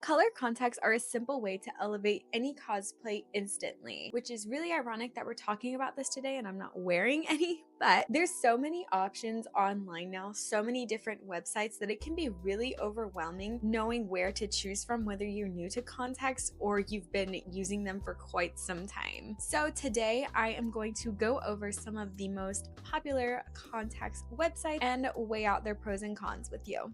Color contacts are a simple way to elevate any cosplay instantly, which is really ironic that we're talking about this today and I'm not wearing any, but there's so many options online now, so many different websites that it can be really overwhelming knowing where to choose from, whether you're new to contacts or you've been using them for quite some time. So today I am going to go over some of the most popular contacts websites and weigh out their pros and cons with you.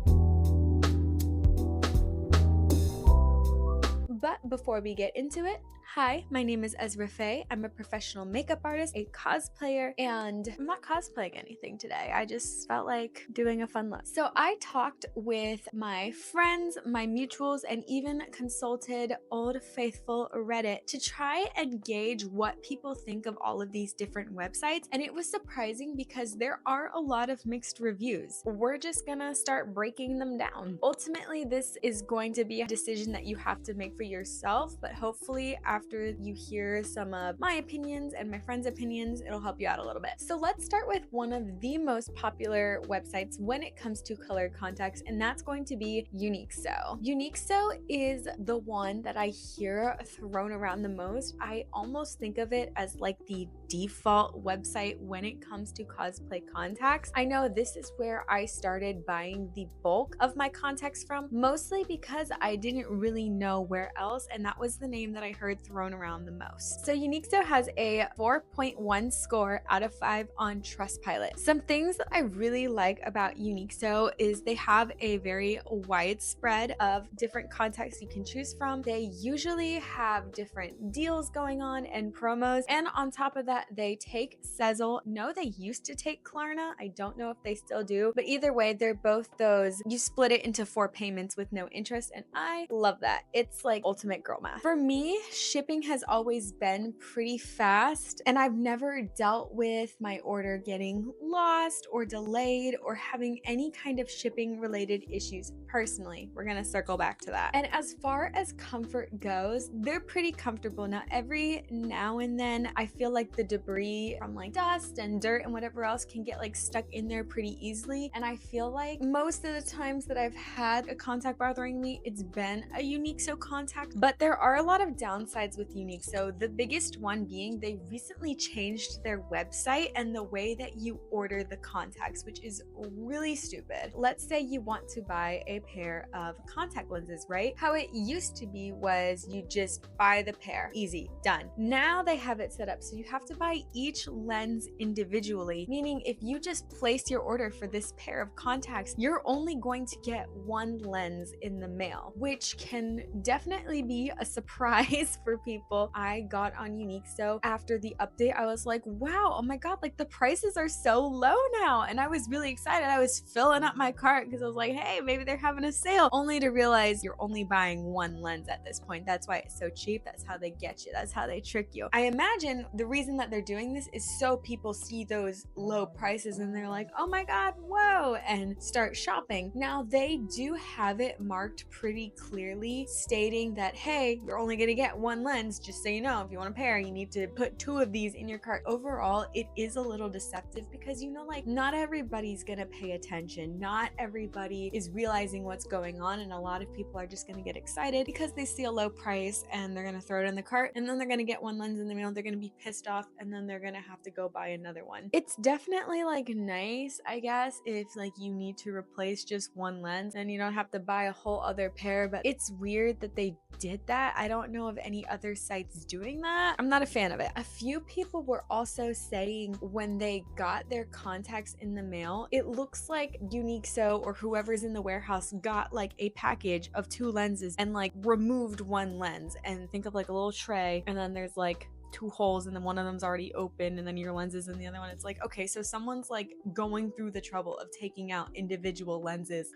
But before we get into it, hi, my name is Ezra Faye. I'm a professional makeup artist, a cosplayer, and I'm not cosplaying anything today. I just felt like doing a fun look. So I talked with my friends, my mutuals, and even consulted Old Faithful Reddit to try and gauge what people think of all of these different websites. And it was surprising because there are a lot of mixed reviews. We're just gonna start breaking them down. Ultimately, this is going to be a decision that you have to make for yourself, but hopefully after you hear some of my opinions and my friends' opinions, it'll help you out a little bit. So let's start with one of the most popular websites when it comes to color contacts, and that's going to be Uniso. Uniso is the one that I hear thrown around the most. I almost think of it as like the default website when it comes to cosplay contacts. I know this is where I started buying the bulk of my contacts from, mostly because I didn't really know where else, and that was the name that I heard thrown around the most. So Uniso has a 4.1 score out of 5 on Trustpilot. Some things that I really like about Uniso is they have a very wide spread of different contacts you can choose from. They usually have different deals going on and promos, and on top of that, they take Sezzle. No, they used to take Klarna. I don't know if they still do, but either way, they're both those, you split it into 4 payments with no interest, and I love that. It's like ultimate girl math. For me, shipping has always been pretty fast, and I've never dealt with my order getting lost or delayed or having any kind of shipping related issues personally. We're gonna circle back to that. And as far as comfort goes, they're pretty comfortable. Now, every now and then, I feel like the debris from like dust and dirt and whatever else can get like stuck in there pretty easily. And I feel like most of the times that I've had a contact bothering me, it's been a Uniso contact, but there are a lot of downsides with Uniso. The biggest one being they recently changed their website and the way that you order the contacts, which is really stupid. Let's say you want to buy a pair of contact lenses, right? How it used to be was you just buy the pair, easy, done. Now they have it set up so you have to buy each lens individually, meaning if you just place your order for this pair of contacts, you're only going to get one lens in the mail, which can definitely be a surprise for people. I got on Uniso after the update. I was like, wow, oh my god, like the prices are so low now, and I was really excited. I was filling up my cart because I was like, hey, maybe they're having a sale, only to realize you're only buying one lens at this point. That's why it's so cheap. That's how they get you. That's how they trick you. I imagine the reason that they're doing this is so people see those low prices and they're like, oh my god, whoa, and start shopping. Now, they do have it marked pretty clearly stating that, hey, you're only gonna get one lens, just so you know. If you want a pair, you need to put 2 of these in your cart. Overall, it is a little deceptive because, you know, like not everybody's gonna pay attention. Not everybody is realizing what's going on, and a lot of people are just gonna get excited because they see a low price and they're gonna throw it in the cart, and then they're gonna get one lens in the mail. They're gonna be pissed off, and then they're gonna have to go buy another one. It's definitely like nice, I guess, if like you need to replace just one lens and you don't have to buy a whole other pair, but it's weird that they did that. I don't know of any other sites doing that. I'm not a fan of it. A few people were also saying when they got their contacts in the mail, it looks like Uniso or whoever's in the warehouse got like a package of 2 lenses and like removed one lens, and think of like a little tray, and then there's like 2 holes and then one of them's already open and then your lens is in the other one. It's like, okay, so someone's like going through the trouble of taking out individual lenses.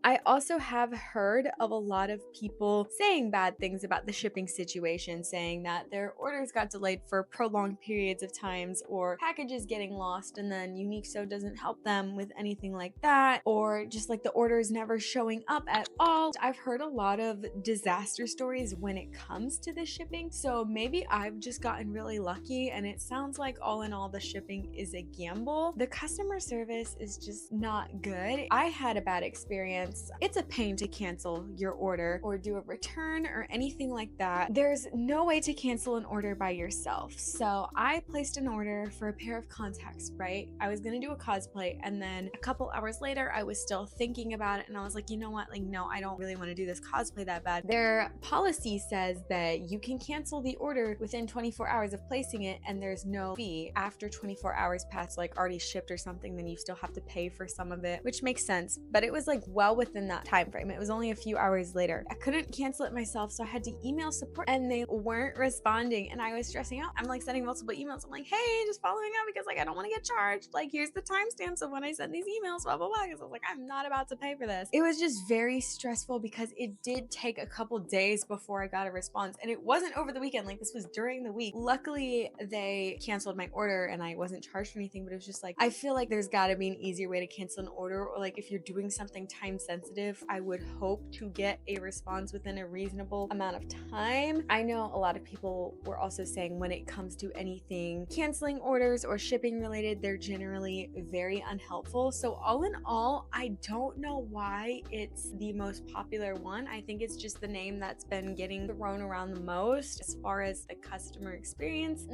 I also have heard of a lot of people saying bad things about the shipping situation, saying that their orders got delayed for prolonged periods of times, or packages getting lost and then Uniso doesn't help them with anything like that, or just like the orders never showing up at all. I've heard a lot of disaster stories when it comes to the shipping, so maybe I've just gotten really lucky, and it sounds like all in all the shipping is a gamble. The customer service is just not good. I had a bad experience it's a pain to cancel your order or do a return or anything like that. There's no way to cancel an order by yourself. So I placed an order for a pair of contacts, right? I was gonna do a cosplay, and then a couple hours later I was still thinking about it, and I was like, you know what, like, no, I don't really want to do this cosplay that bad. Their policy says that you can cancel the order within 24 hours of placing it, and there's no fee. After 24 hours pass, like already shipped or something, then you still have to pay for some of it, which makes sense, but it was like well within that time frame. It was only a few hours later. I couldn't cancel it myself, so I had to email support, and they weren't responding, and I was stressing out. I'm like sending multiple emails. I'm like, hey, just following up because like I don't want to get charged. Like, here's the timestamps of when I send these emails, blah blah blah. Because I was like, I'm not about to pay for this. It was just very stressful because it did take a couple days before I got a response, and it wasn't over the weekend. Like, this was during the week. Luckily, they canceled my order and I wasn't charged for anything, but it was just like, I feel like there's got to be an easier way to cancel an order, or like if you're doing something time sensitive, I would hope to get a response within a reasonable amount of time. I know a lot of people were also saying when it comes to anything canceling orders or shipping related, they're generally very unhelpful. So all in all, I don't know why it's the most popular one. I think it's just the name that's been getting thrown around the most. As far as the customer experience,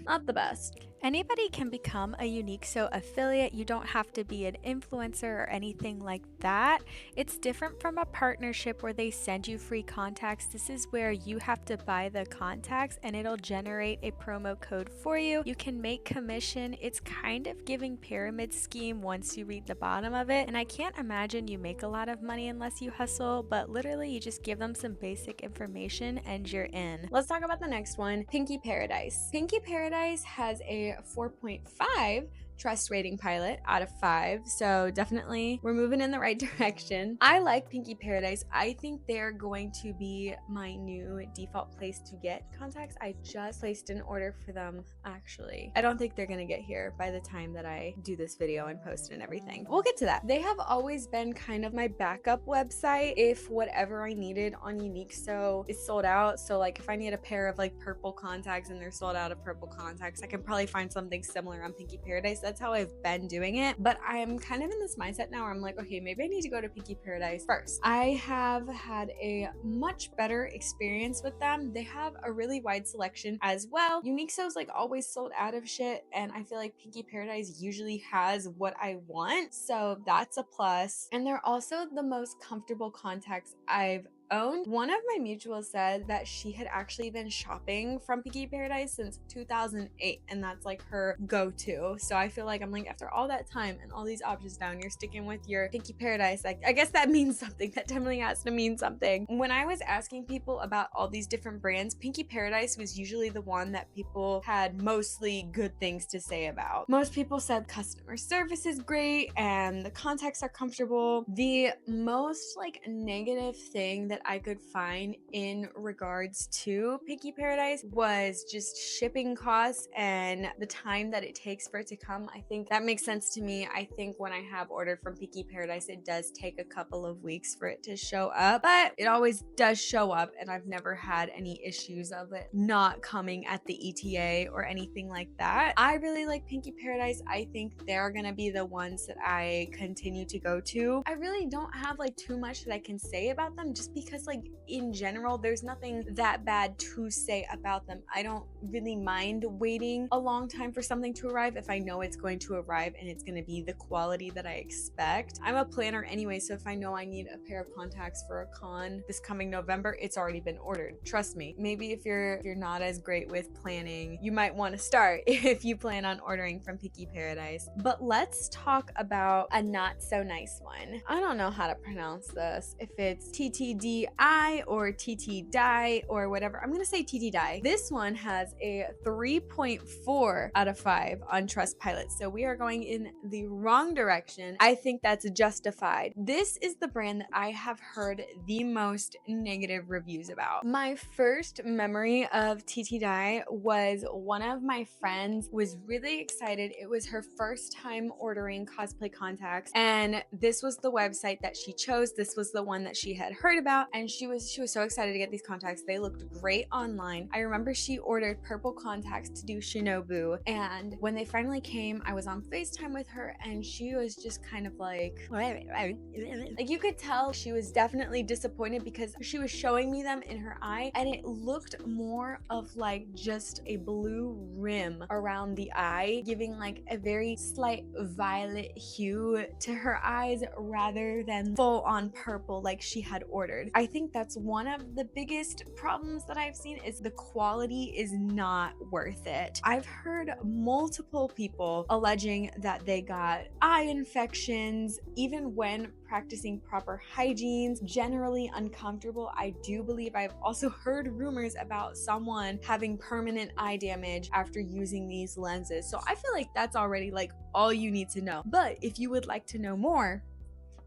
not the best. Anybody can become a Uniso affiliate. You don't have to be an influencer or anything like that. It's different from a partnership where they send you free contacts. This is where you have to buy the contacts and it'll generate a promo code for you. You can make commission. It's kind of giving pyramid scheme once you read the bottom of it. And I can't imagine you make a lot of money unless you hustle, but literally you just give them some basic information and you're in. Let's talk about the next one, Pinky Paradise. Pinky Paradise has a 4.5 trust rating pilot out of 5, so definitely we're moving in the right direction. I like Pinky Paradise. I think they're going to be my new default place to get contacts. I just placed an order for them, actually. I don't think they're gonna get here by the time that I do this video and post it and everything. We'll get to that. They have always been kind of my backup website if whatever I needed on Uniso is sold out. So like if I need a pair of like purple contacts and they're sold out of purple contacts, I can probably find something similar on Pinky Paradise. That's how I've been doing it, but I'm kind of in this mindset now where I'm like, okay, maybe I need to go to Pinky Paradise first. I have had a much better experience with them. They have a really wide selection as well. Uniso's like always sold out of shit, and I feel like Pinky Paradise usually has what I want, so that's a plus. And they're also the most comfortable contacts I've owned. One of my mutuals said that she had actually been shopping from Pinky Paradise since 2008, and that's like her go-to. So I feel like I'm like, after all that time and all these options down, you're sticking with your Pinky Paradise. Like, I guess that means something. That definitely has to mean something. When I was asking people about all these different brands, Pinky Paradise was usually the one that people had mostly good things to say about. Most people said customer service is great and the contacts are comfortable. The most like negative thing that I could find in regards to Pinky Paradise was just shipping costs and the time that it takes for it to come. I think that makes sense to me. I think when I have ordered from Pinky Paradise, it does take a couple of weeks for it to show up, but it always does show up, and I've never had any issues of it not coming at the ETA or anything like that. I really like Pinky Paradise. I think they're gonna be the ones that I continue to go to. I really don't have like too much that I can say about them, just because like in general there's nothing that bad to say about them. I don't really mind waiting a long time for something to arrive if I know it's going to arrive and it's going to be the quality that I expect. I'm a planner anyway, so if I know I need a pair of contacts for a con this coming November, it's already been ordered. Trust me. Maybe if you're not as great with planning, you might want to start if you plan on ordering from Pinky Paradise. But let's talk about a not so nice one. I don't know how to pronounce this, if it's TTDI or TTDI or whatever. I'm gonna say TTDI. This one has a 3.4 out of 5 on Trustpilot, so we are going in the wrong direction. I think that's justified. This is the brand that I have heard the most negative reviews about. My first memory of TTDI was one of my friends was really excited. It was her first time ordering cosplay contacts, and this was the website that she chose. This was the one that she had heard about. blah. And she was so excited to get these contacts. They looked great online. I remember she ordered purple contacts to do Shinobu, and when they finally came, I was on FaceTime with her, and she was just kind of like you could tell she was definitely disappointed because she was showing me them in her eye, and it looked more of like just a blue rim around the eye, giving like a very slight violet hue to her eyes rather than full on purple like she had ordered. I think that's one of the biggest problems that I've seen is the quality is not worth it. I've heard multiple people alleging that they got eye infections even when practicing proper hygiene, generally uncomfortable. I do believe I've also heard rumors about someone having permanent eye damage after using these lenses. So I feel like that's already like all you need to know. But if you would like to know more,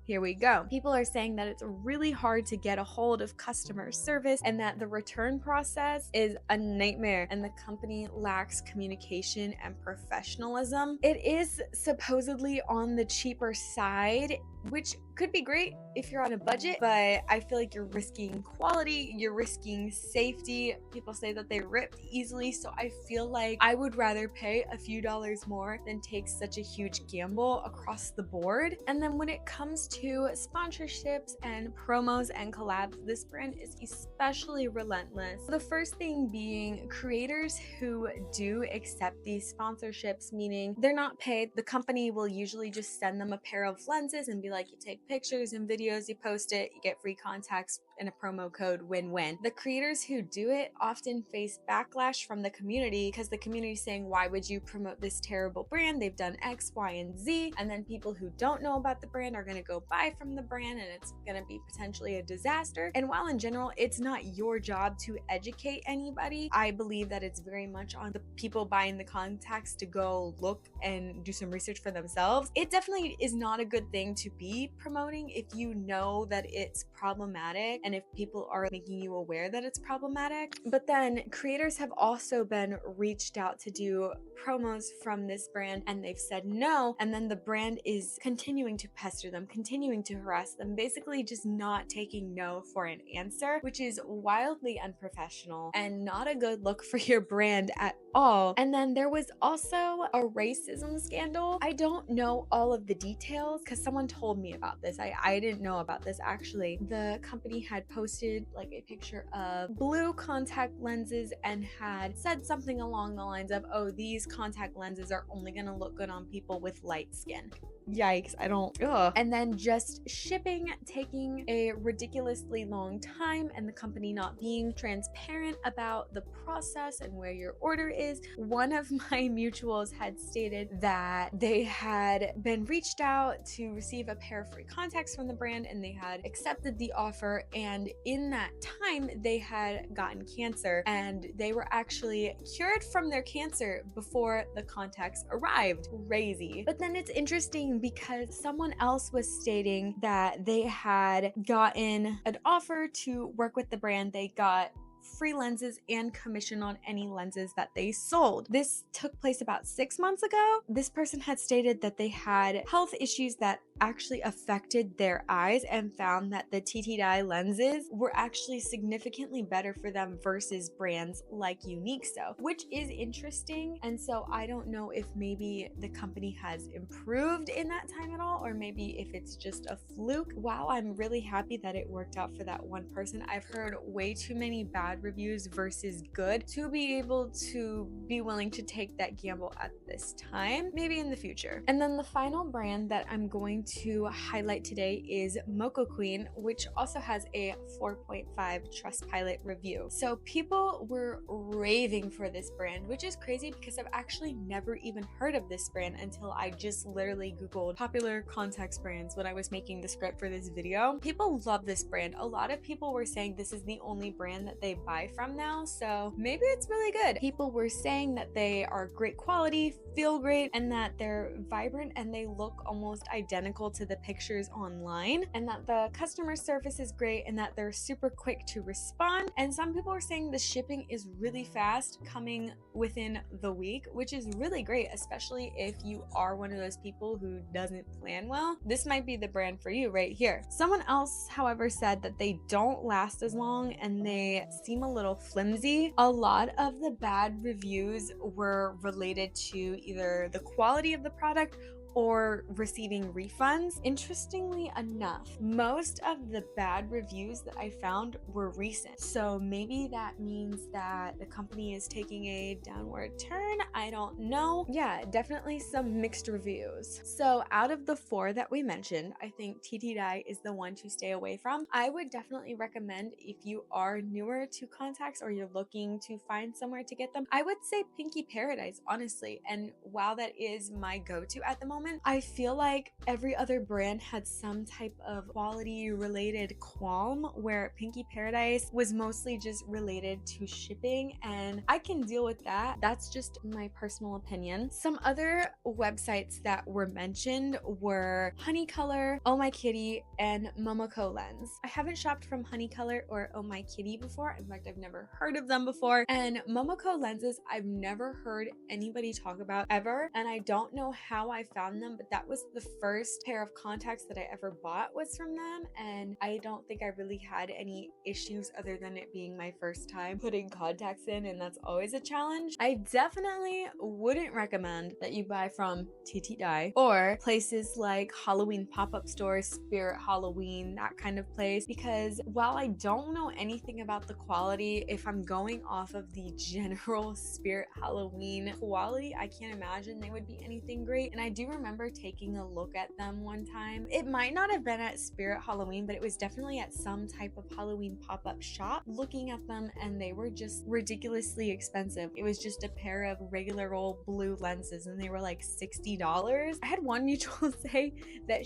here we go. People are saying that it's really hard to get a hold of customer service and that the return process is a nightmare and the company lacks communication and professionalism. It is supposedly on the cheaper side, which could be great if you're on a budget, but I feel like you're risking quality, you're risking safety. People say that they ripped easily, so I feel like I would rather pay a few dollars more than take such a huge gamble across the board. And then when it comes to sponsorships and promos and collabs, this brand is especially relentless. The first thing being creators who do accept these sponsorships, meaning they're not paid. The company will usually just send them a pair of lenses and be like, you take pictures and videos, you post it, you get free contacts and a promo code, win-win. The creators who do it often face backlash from the community because the community is saying, why would you promote this terrible brand? They've done X, Y, and Z. And then people who don't know about the brand are going to go buy from the brand and it's going to be potentially a disaster. And while in general, it's not your job to educate anybody, I believe that it's very much on the people buying the contacts to go look and do some research for themselves. It definitely is not a good thing to be promoting if you know that it's problematic and if people are making you aware that it's problematic. But then creators have also been reached out to do promos from this brand and they've said no, and then the brand is continuing to pester them, continuing to harass them, basically just not taking no for an answer, which is wildly unprofessional and not a good look for your brand at all. And then there was also a racism scandal. I don't know all of the details because someone told me about this. I didn't know about this actually. The company had posted like a picture of blue contact lenses and had said something along the lines of, oh, these contact lenses are only gonna look good on people with light skin. Yikes, I don't, ugh. And then just shipping taking a ridiculously long time and the company not being transparent about the process and where your order is. One of my mutuals had stated that they had been reached out to receive a pair of free contacts from the brand and they had accepted the offer, and in that time they had gotten cancer and they were actually cured from their cancer before the contacts arrived. Crazy. But then it's interesting because someone else was stating that they had gotten an offer to work with the brand. They got free lenses and commission on any lenses that they sold. This took place about 6 months ago. This person had stated that they had health issues that actually affected their eyes and found that the TT dye lenses were actually significantly better for them versus brands like Uniso, which is interesting. And so I don't know if maybe the company has improved in that time at all, or maybe if it's just a fluke. Wow, I'm really happy that it worked out for that one person. I've heard way too many bad reviews versus good to be able to be willing to take that gamble at this time, maybe in the future. And then the final brand that I'm going to highlight today is Moco Queen, which also has a 4.5 Trustpilot review. So people were raving for this brand, which is crazy because I've actually never even heard of this brand until I just literally Googled popular contacts brands when I was making the script for this video. People love this brand. A lot of people were saying this is the only brand that they buy from now, so maybe it's really good. People were saying that they are great quality, feel great, and that they're vibrant and they look almost identical to the pictures online, and that the customer service is great and that they're super quick to respond. And some people are saying the shipping is really fast, coming within the week, which is really great, especially if you are one of those people who doesn't plan well. This might be the brand for you right here. Someone else, however, said that they don't last as long and they seem a little flimsy. A lot of the bad reviews were related to either the quality of the product or receiving refunds. Interestingly enough, most of the bad reviews that I found were recent. So maybe that means that the company is taking a downward turn. I don't know. Yeah, definitely some mixed reviews. So out of the 4 that we mentioned, I think TT Dye is the one to stay away from. I would definitely recommend, if you are newer to contacts or you're looking to find somewhere to get them, I would say Pinky Paradise, honestly. And while that is my go-to at the moment, I feel like every other brand had some type of quality related qualm, where Pinky Paradise was mostly just related to shipping, and I can deal with that. That's just my personal opinion. Some other websites that were mentioned were Honey Color, Oh My Kitty, and Moco Lens. I haven't shopped from Honey Color or Oh My Kitty before. In fact, I've never heard of them before. And Moco Lenses, I've never heard anybody talk about ever, and I don't know how I found them, but that was the first pair of contacts that I ever bought was from them, and I don't think I really had any issues other than it being my first time putting contacts in, and that's always a challenge. I definitely wouldn't recommend that you buy from TT Dye or places like Halloween pop-up stores, Spirit Halloween, that kind of place, because while I don't know anything about the quality, if I'm going off of the general Spirit Halloween quality, I can't imagine they would be anything great. And I do remember taking a look at them one time. It might not have been at Spirit Halloween, but it was definitely at some type of Halloween pop-up shop, looking at them, and they were just ridiculously expensive. It was just a pair of regular old blue lenses and they were like $60. I had one mutual say that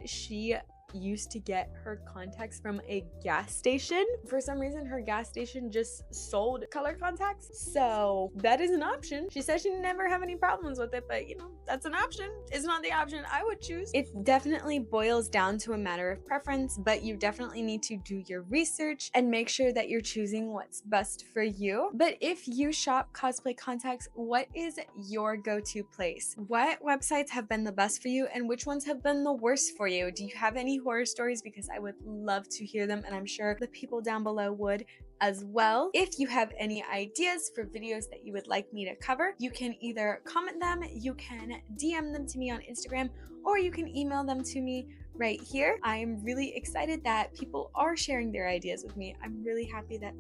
she used to get her contacts from a gas station. For some reason, her gas station just sold color contacts, so that is an option. She says she never have any problems with it, but you know, that's an option. It's not the option I would choose. It definitely boils down to a matter of preference, but you definitely need to do your research and make sure that you're choosing what's best for you. But if you shop cosplay contacts, what is your go-to place? What websites have been the best for you and which ones have been the worst for you? Do you have any horror stories? Because I would love to hear them, and I'm sure the people down below would as well. If you have any ideas for videos that you would like me to cover, you can either comment them, you can DM them to me on Instagram, or you can email them to me right here. I am really excited that people are sharing their ideas with me. I'm really happy that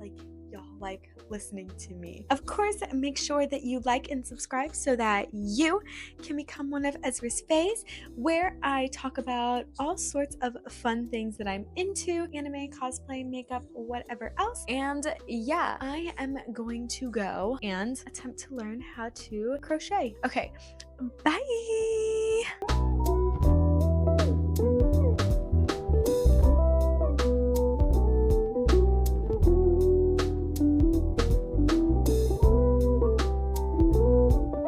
y'all like listening to me. Of course, make sure that you like and subscribe so that you can become one of Ezra's faves, where I talk about all sorts of fun things that I'm into: anime, cosplay, makeup, whatever else. And yeah, I am going to go and attempt to learn how to crochet. Okay, bye!